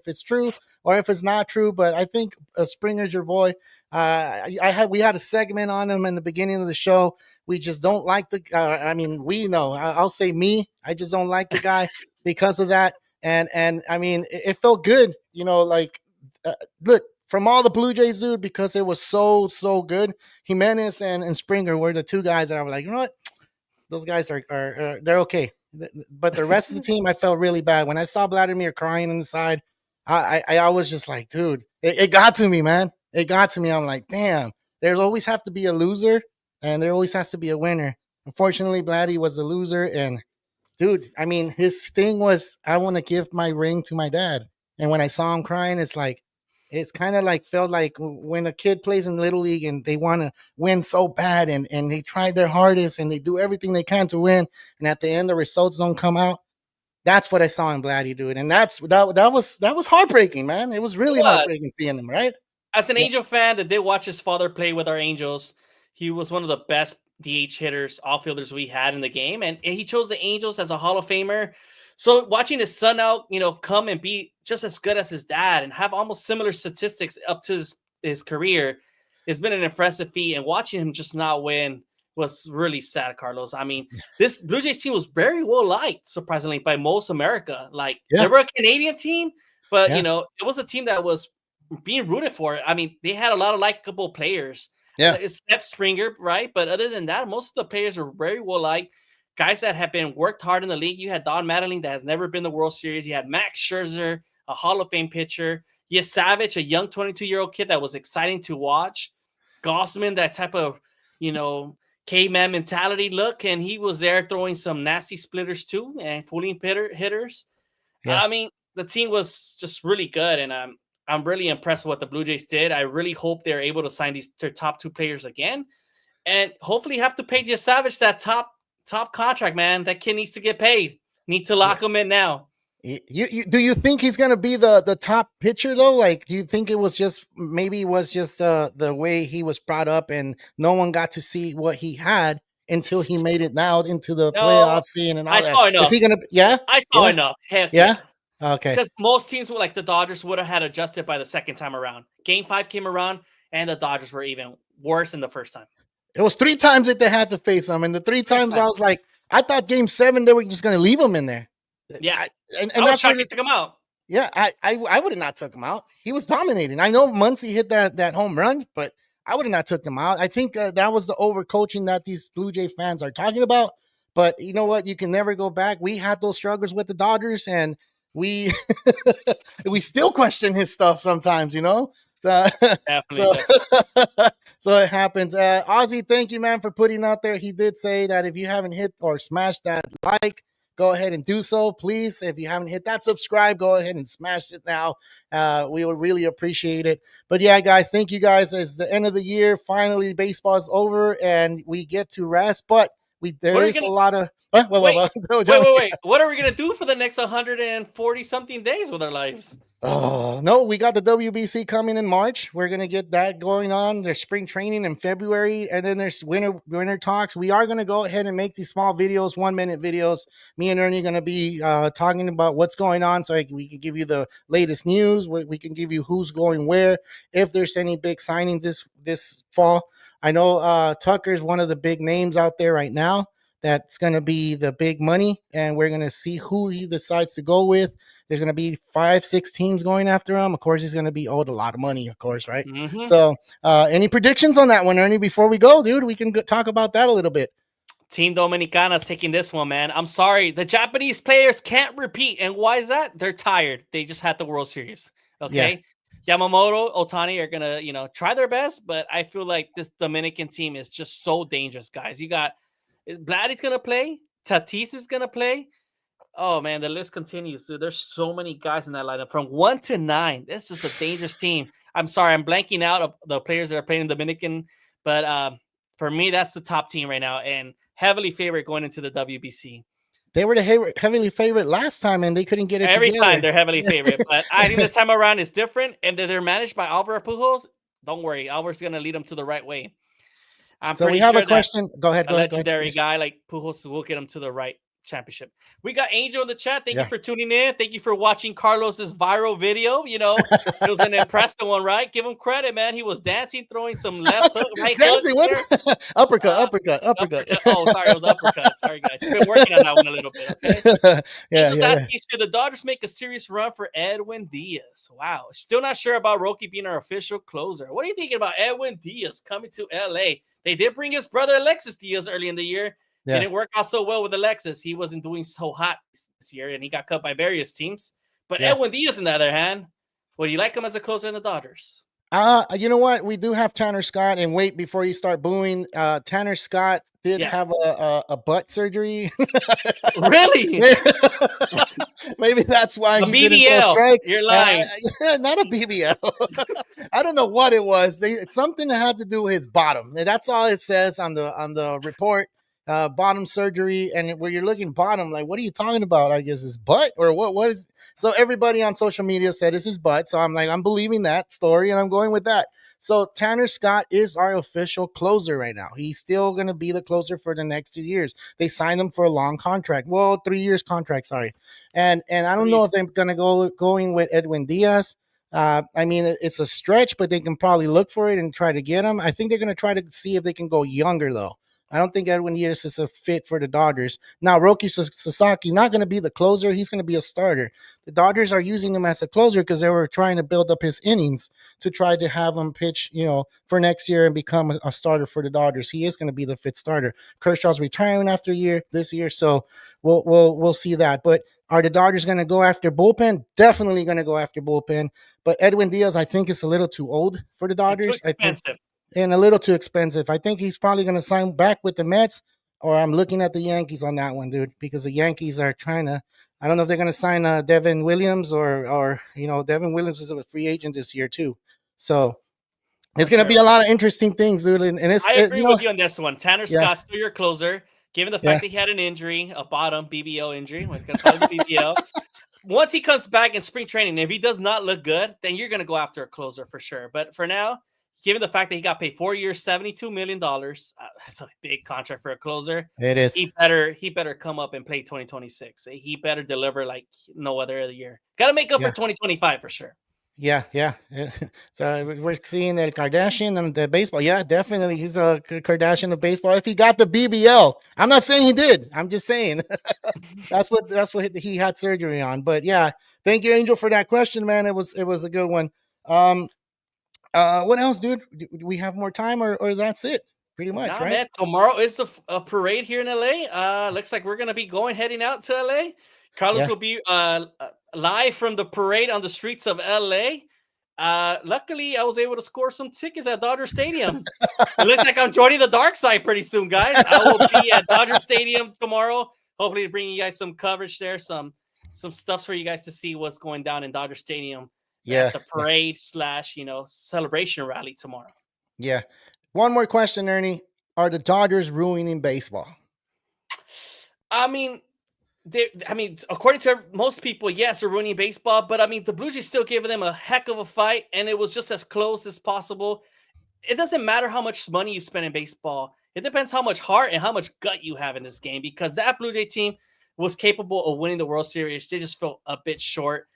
it's true or if it's not true. But I think Springer's your boy. We had a segment on him in the beginning of the show. We just don't like I'll say me. I just don't like the guy because of that. And I mean, it felt good. Look. From all the Blue Jays, dude, because it was so good. Jimenez and Springer were the two guys that I was like, you know what? Those guys are they're okay. But the rest of the team, I felt really bad. When I saw Vladimir crying on the side, I was just like, dude, it got to me, man. It got to me. I'm like, damn, there's always have to be a loser, and there always has to be a winner. Unfortunately, Vladdy was the loser, and dude, I mean, his thing was, I want to give my ring to my dad. And when I saw him crying, it's kind of like felt like when a kid plays in Little League and they want to win so bad and they try their hardest and they do everything they can to win. And at the end, the results don't come out. That's what I saw in Vladdy, dude. And that was heartbreaking, man. It was really heartbreaking seeing him, right? As an Angel fan that did watch his father play with our Angels, he was one of the best DH hitters, outfielders we had in the game. And he chose the Angels as a Hall of Famer. So watching his son out, come and be just as good as his dad and have almost similar statistics up to his career, it's been an impressive feat. And watching him just not win was really sad, Carlos. I mean, this Blue Jays team was very well liked, surprisingly, by most America. They were a Canadian team, but it was a team that was being rooted for. I mean, they had a lot of likable players. Yeah, except Springer, right? But other than that, most of the players are very well liked. Guys that have been worked hard in the league. You had Don Mattingly that has never been to the World Series. You had Max Scherzer, a Hall of Fame pitcher. You had Savage, a young 22-year-old kid that was exciting to watch. Gossman, that type of, caveman mentality look, and he was there throwing some nasty splitters too and fooling hitters. Yeah. I mean, the team was just really good, and I'm really impressed with what the Blue Jays did. I really hope they're able to sign their top two players again, and hopefully have to pay Savage that top contract, man. That kid needs to get paid. Need to lock him in now. Do you think he's gonna be the top pitcher though? Like, do you think it was just maybe it was just the way he was brought up and no one got to see what he had until he made it now into the No, playoff scene and I all that? saw Is enough. he gonna? Yeah, I saw yeah, enough. Heck yeah. yeah. Okay. Because most teams like the Dodgers would have had adjusted by the second time around. Game 5 came around, and the Dodgers were even worse than the first time. It was 3 times that they had to face him, and the 3 times I was like, I thought Game 7 they were just gonna leave him in there. Yeah. And I was that's where shocked he took him out. yeah, I would have not took him out. He was dominating. I know Muncy hit that home run, but I would have not took him out. I think that was the overcoaching that these Blue Jay fans are talking about. But you know what? You can never go back. We had those struggles with the Dodgers, and we we still question his stuff sometimes. You know, Definitely, so definitely. so it happens. Ozzy, thank you, man, for putting out there. He did say that if you haven't hit or smashed that like, go ahead and do so, please. If you haven't hit that subscribe, go ahead and smash it now. We would really appreciate it. But yeah, guys, thank you guys. It's the end of the year. Finally, baseball's over and we get to rest. But there is a lot of wait. What are we gonna do for the next 140 something days with our lives? Oh no, we got the WBC coming in March. We're gonna get that going on. There's spring training in February, and then there's winter talks. We are gonna go ahead and make these small videos, 1 minute videos. Me and Ernie are gonna be talking about what's going on, so we can give you the latest news. We can give you who's going where, if there's any big signings this fall. I know Tucker's one of the big names out there right now. That's gonna be the big money, and we're gonna see who he decides to go with. There's going to be 5-6 teams going after him. Of course, he's going to be owed a lot of money, of course, right? Mm-hmm. So any predictions on that one, Ernie, before we go, dude? We can talk about that a little bit. Team Dominicana's taking this one, man. I'm sorry. The Japanese players can't repeat. And why is that? They're tired. They just had the World Series. Okay. Yeah. Yamamoto, Otani are going to, try their best. But I feel like this Dominican team is just so dangerous, guys. You got Vladdy's going to play. Tatis is going to play. Oh, man, the list continues, dude. There's so many guys in that lineup from 1 to 9. This is a dangerous team. I'm sorry. I'm blanking out of the players that are playing in Dominican. But for me, that's the top team right now and heavily favorite going into the WBC. They were the heavily favorite last time, and they couldn't get it Every together. time they're heavily favorite. But I think this time around is different. And they're managed by Alvaro Pujols. Don't worry. Alvaro's going to lead them to the right way. So we have a question. Go ahead. A legendary guy like Pujols will get them to the right championship. We got Angel in the chat. Thank you for tuning in. Thank you for watching Carlos's viral video. It was an impressive one, right? Give him credit, man. He was dancing, throwing some left hook, right dancing, hook. uppercut. Oh, sorry, it was uppercut. Sorry, guys. Been working on that one a little bit. Okay. Asking, should the Dodgers make a serious run for Edwin Diaz? Wow. Still not sure about Roky being our official closer. What are you thinking about Edwin Diaz coming to LA? They did bring his brother Alexis Diaz early in the year. Yeah. Didn't work out so well with Alexis. He wasn't doing so hot this year, and he got cut by various teams. But Edwin Diaz, on the other hand, would you like him as a closer in the Dodgers? You know what? We do have Tanner Scott, and wait before you start booing. Tanner Scott did have a butt surgery. Really? Maybe that's why he didn't throw strikes. You're lying. Not a BBL. I don't know what it was. It's something that had to do with his bottom. That's all it says on the report. Bottom surgery, and where you're looking bottom, like, what are you talking about? I guess his butt or what is? So everybody on social media said it's his butt. So I'm like, I'm believing that story, and I'm going with that. So Tanner Scott is our official closer right now. He's still going to be the closer for the next 2 years. They signed him for a long contract. Well, 3 years contract, sorry. And I don't know if they're going to going with Edwin Diaz. I mean, it's a stretch, but they can probably look for it and try to get him. I think they're going to try to see if they can go younger, though. I don't think Edwin Diaz is a fit for the Dodgers. Now, Roki Sasaki not going to be the closer. He's going to be a starter. The Dodgers are using him as a closer because they were trying to build up his innings to try to have him pitch, for next year and become a starter for the Dodgers. He is going to be the fifth starter. Kershaw's retiring after this year, so we'll see that. But are the Dodgers going to go after bullpen? Definitely going to go after bullpen. But Edwin Diaz, I think, is a little too old for the Dodgers. Too expensive. And a little too expensive. I think he's probably going to sign back with the Mets, or I'm looking at the Yankees on that one, dude, because the Yankees are trying to, I don't know if they're going to sign Devin Williams or Devin Williams is a free agent this year too. So it's going to be a lot of interesting things, dude. And I agree with you on this one. Tanner Scott's still your closer, given the fact that he had an injury, a bottom BBL injury. We're going to call it BBL. once he comes back in spring training, if he does not look good, then you're going to go after a closer for sure. But for now, given the fact that he got paid 4 years, $72 million, that's a big contract for a closer. It is. He better come up and play 2026. He better deliver like no other year. Got to make up for Yeah. 2025 for sure. Yeah. So we're seeing El Kardashian and the baseball. Yeah, definitely. He's a Kardashian of baseball. If he got the BBL, I'm not saying he did. I'm just saying that's what he had surgery on. But yeah, thank you, Angel, for that question, man. It was a good one. What else, dude? Do we have more time, or that's it? Pretty much, Nah, right? man. Tomorrow is a parade here in LA. Looks like we're gonna be heading out to LA. Carlos Yeah. will be live from the parade on the streets of LA. Luckily, I was able to score some tickets at Dodger Stadium. It looks like I'm joining the dark side pretty soon, guys. I will be at Dodger Stadium tomorrow. Hopefully, to bring you guys some coverage there, some stuff for you guys to see what's going down in Dodger Stadium Yeah. at the parade / celebration rally tomorrow. Yeah. One more question, Ernie. Are the Dodgers ruining baseball? I mean, according to most people, yes, they're ruining baseball. But I mean, the Blue Jays still giving them a heck of a fight, and it was just as close as possible. It doesn't matter how much money you spend in baseball. It depends how much heart and how much gut you have in this game, because that Blue Jay team was capable of winning the World Series. They just felt a bit short.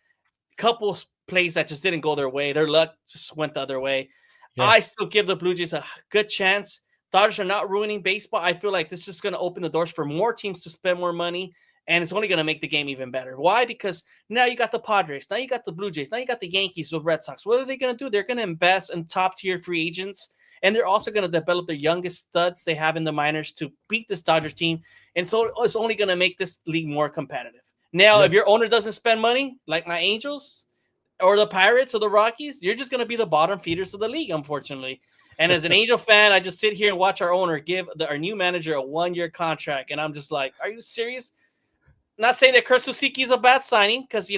Couple plays that just didn't go their way. Their luck just went the other way. Yeah. I still give the Blue Jays a good chance. Dodgers are not ruining baseball. I feel like this is just going to open the doors for more teams to spend more money, and it's only going to make the game even better. Why? Because now you got the Padres, now you got the Blue Jays, now you got the Yankees, the Red Sox. What are they going to do? They're going to invest in top-tier free agents, and they're also going to develop their youngest studs they have in the minors to beat this Dodgers team, and so it's only going to make this league more competitive. Now, if your owner doesn't spend money, like my Angels or the Pirates or the Rockies, you're just going to be the bottom feeders of the league, unfortunately. And as an Angel fan, I just sit here and watch our owner give our new manager a 1-year contract, and I'm just like, are you serious? Not saying that Kurt Suzuki is a bad signing, because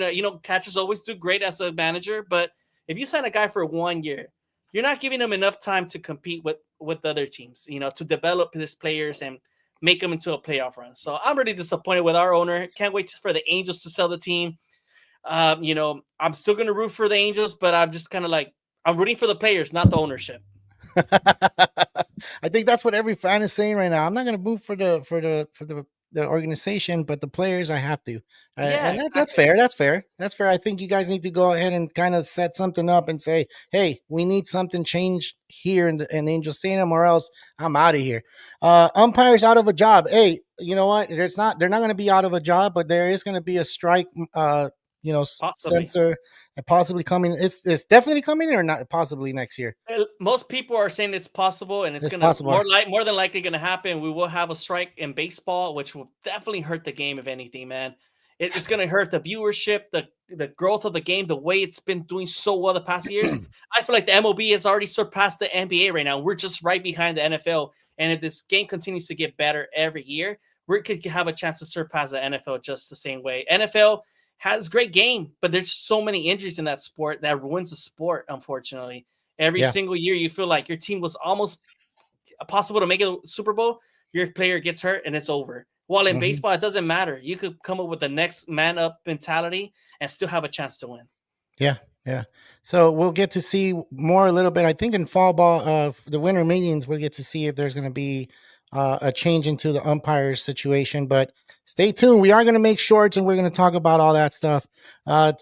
catchers always do great as a manager, but if you sign a guy for 1 year, you're not giving him enough time to compete with other teams, to develop his players and make them into a playoff run. So I'm really disappointed with our owner. Can't wait for the Angels to sell the team. I'm still going to root for the Angels, but I'm just kind of like, I'm rooting for the players, not the ownership. I think that's what every fan is saying right now. I'm not going to move for the organization, but the players I have to. And that's fair. That's fair. That's fair. I think you guys need to go ahead and kind of set something up and say, hey, we need something changed here in Angel Stadium, or else I'm out of here. Umpires out of a job. Hey, you know what? They're not going to be out of a job, but there is going to be a strike. Censor and possibly coming. It's definitely coming, or not possibly next year. Most people are saying it's possible, and it's going to more than likely going to happen. We will have a strike in baseball, which will definitely hurt the game. If anything, man, it's going to hurt the viewership, the growth of the game, the way it's been doing so well the past years. I feel like the MLB has already surpassed the NBA right now. We're just right behind the NFL, and if this game continues to get better every year, we could have a chance to surpass the NFL just the same way. NFL has great game, but there's so many injuries in that sport that ruins the sport, unfortunately. Every single year you feel like your team was almost possible to make a Super Bowl, your player gets hurt and it's over. While in baseball, it doesn't matter. You could come up with the next man up mentality and still have a chance to win. Yeah. So we'll get to see more a little bit. I think in fall ball, the winter meetings, we'll get to see if there's going to be a change into the umpires situation, but stay tuned. We are going to make shorts and we're going to talk about all that stuff.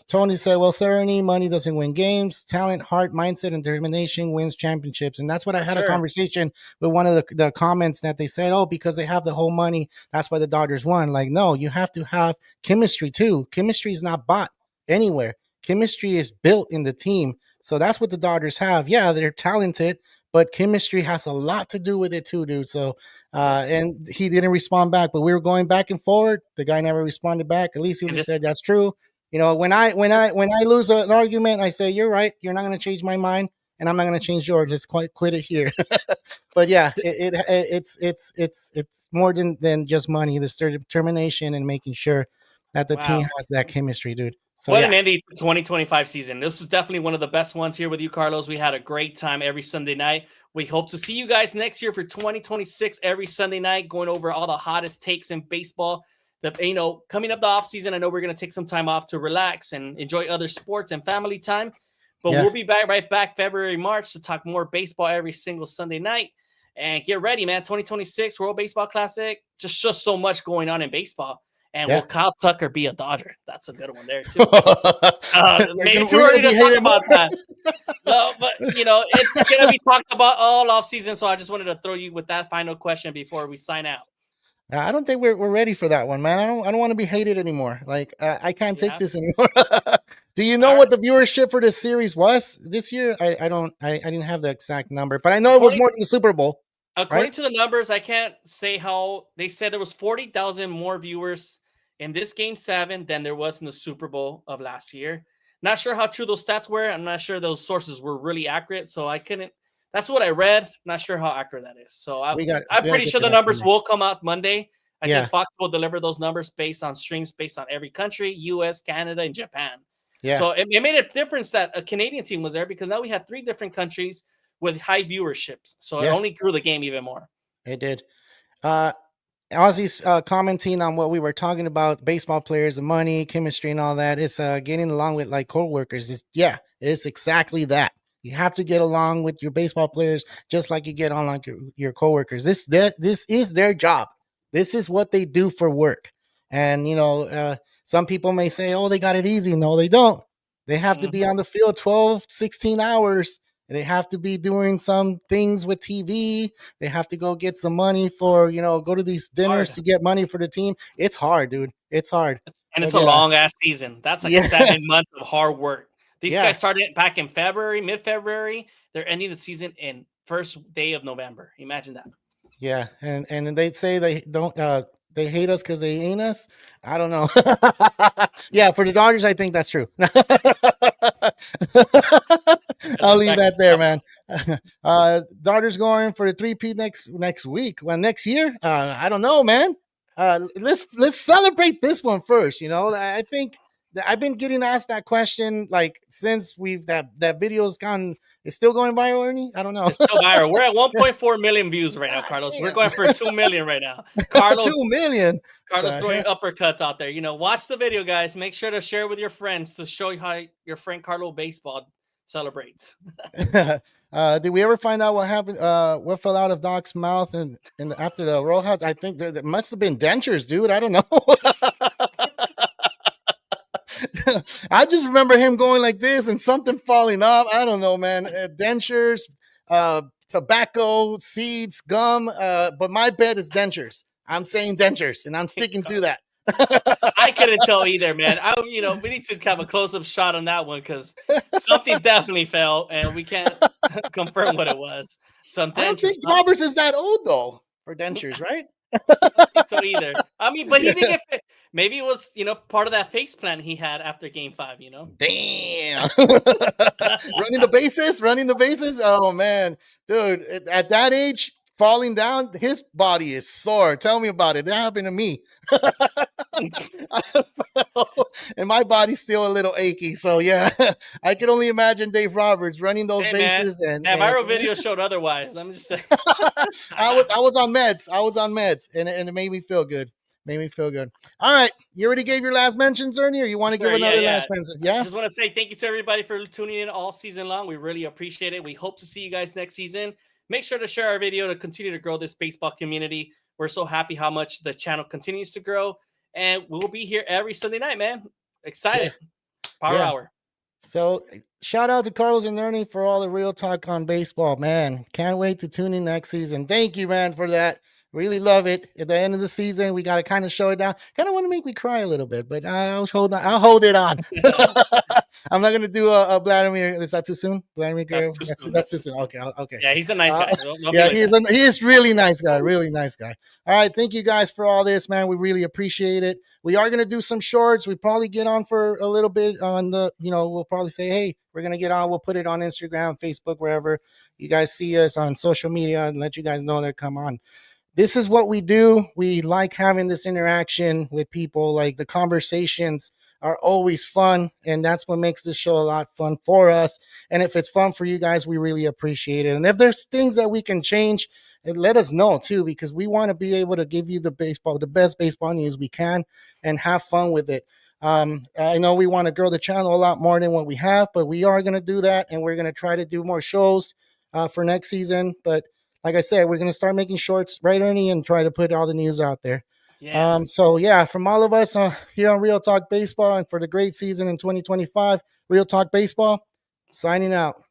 Tony said, well, Ernie, money doesn't win games. Talent, heart, mindset, and determination wins championships. And that's what I had a conversation with one of the comments that they said, oh, because they have the whole money, that's why the Dodgers won. Like, no, you have to have chemistry too. Chemistry is not bought anywhere. Chemistry is built in the team. So that's what the Dodgers have. Yeah, they're talented, but chemistry has a lot to do with it too, dude. So, and he didn't respond back, but we were going back and forward. The guy never responded back. At least he would have said, that's true. When I lose an argument, I say, you're right. You're not going to change my mind, and I'm not going to change yours. Just quit it here. But yeah, it's more than just money. There's determination and making sure that the team has that chemistry, dude. So what an ending 2025 season. This was definitely one of the best ones here with you, Carlos. We had a great time every Sunday night. We hope to see you guys next year for 2026 every Sunday night, going over all the hottest takes in baseball. coming up the off season, I know we're going to take some time off to relax and enjoy other sports and family time. But we'll be right back February, March to talk more baseball every single Sunday night. And get ready, man. 2026 World Baseball Classic. Just so much going on in baseball. And will Kyle Tucker be a Dodger? That's a good one there, too. Maybe too early to talk about that. No, but, it's going to be talked about all offseason. So I just wanted to throw you with that final question before we sign out. I don't think we're ready for that one, man. I don't want to be hated anymore. Like, I can't take this anymore. Do you know what the viewership for this series was this year? I didn't have the exact number, but I know it was more than the Super Bowl. According to the numbers, I can't say how they said there was 40,000 more viewers in this Game 7 than there was in the Super Bowl of last year. Not sure how true those stats were. I'm not sure those sources were really accurate, so I couldn't. That's what I read. Not sure how accurate that is. So I'm pretty sure the numbers will come out Monday. I think Fox will deliver those numbers based on streams based on every country, U.S., Canada, and Japan. Yeah. So it made a difference that a Canadian team was there because now we have 3 different countries with high viewerships. So it only grew the game even more. It did. Ozzy's commenting on what we were talking about, baseball players, the money, chemistry, and all that. It's getting along with like co-workers. It's exactly that. You have to get along with your baseball players just like you get on like your coworkers. This is their job. This is what they do for work. And, some people may say, oh, they got it easy. No, they don't. They have to be on the field 12, 16 hours. And they have to be doing some things with TV. They have to go get some money for, go to these dinners to get money for the team. It's hard, dude. It's hard. And it's a long-ass season. That's like 7 months of hard work. These guys started back in February, mid-February. They're ending the season in first day of November. Imagine that. Yeah, and they say they don't they hate us because they ain't us. I don't know. Yeah, for the Dodgers, I think that's true. I'll leave that there, man. Dodgers going for the 3-peat next week. Well, next year, I don't know, man. Let's celebrate this one first. I think I've been getting asked that question like since that video's gone. It's still going viral, Ernie? I don't know. It's still viral. We're at 1.4 million views right now, Carlos. We're going for 2 million right now. Carlos, 2 million. Carlos throwing uppercuts out there. Watch the video, guys. Make sure to share with your friends to show you how your friend CarloBaseball celebrates. Did we ever find out what happened? What fell out of Doc's mouth and after the roll house? I think there must have been dentures, dude. I don't know. I just remember him going like this and something falling off. I don't know, man. Dentures, tobacco, seeds, gum. But my bet is dentures. I'm saying dentures, and I'm sticking to that. I couldn't tell either, man. We need to have a close-up shot on that one because something definitely fell, and we can't confirm what it was. I don't think Roberts is that old though for dentures, right? I don't think so either. But he did get. Maybe it was, part of that face plant he had after Game 5. Damn. running the bases. Oh man, dude, at that age. Falling down, his body is sore. Tell me about it. That happened to me. And my body's still a little achy. So, yeah, I can only imagine Dave Roberts running those bases. Man, that viral video showed otherwise. I'm just saying. I was on meds. And it made me feel good. All right. You already gave your last mentions, Ernie, or you want to give another last mention? Yeah. I just want to say thank you to everybody for tuning in all season long. We really appreciate it. We hope to see you guys next season. Make sure to share our video to continue to grow this baseball community. We're so happy how much the channel continues to grow. And we'll be here every Sunday night, man. Excited. Yeah. Power Hour. So shout out to Carlos and Ernie for all the real talk on baseball, man. Can't wait to tune in next season. Thank you, man, for that. Really love it. At the end of the season, we got to kind of show it down. Kind of want to make me cry a little bit, but I'll hold it on. I'm not going to do a Vladimir. Is that too soon? Vladimir Guerrero? That's too soon. Okay. Yeah, he's a nice guy. He is really nice guy. Really nice guy. All right. Thank you guys for all this, man. We really appreciate it. We are going to do some shorts. We probably get on for a little bit on the, we'll probably say, hey, we're going to get on. We'll put it on Instagram, Facebook, wherever you guys see us on social media and let you guys know that come on. This is what we do. We like having this interaction with people. Like the conversations are always fun. And that's what makes this show a lot fun for us. And if it's fun for you guys, we really appreciate it. And if there's things that we can change, and let us know too, because we want to be able to give you the best baseball news we can, and have fun with it. I know we want to grow the channel a lot more than what we have, but we are going to do that, and we're going to try to do more shows for next season. But like I said, we're going to start making shorts, right, Ernie, and try to put all the news out there. Yeah. So yeah, from all of us here on Real Talk Baseball, and for the great season in 2025, Real Talk Baseball, signing out.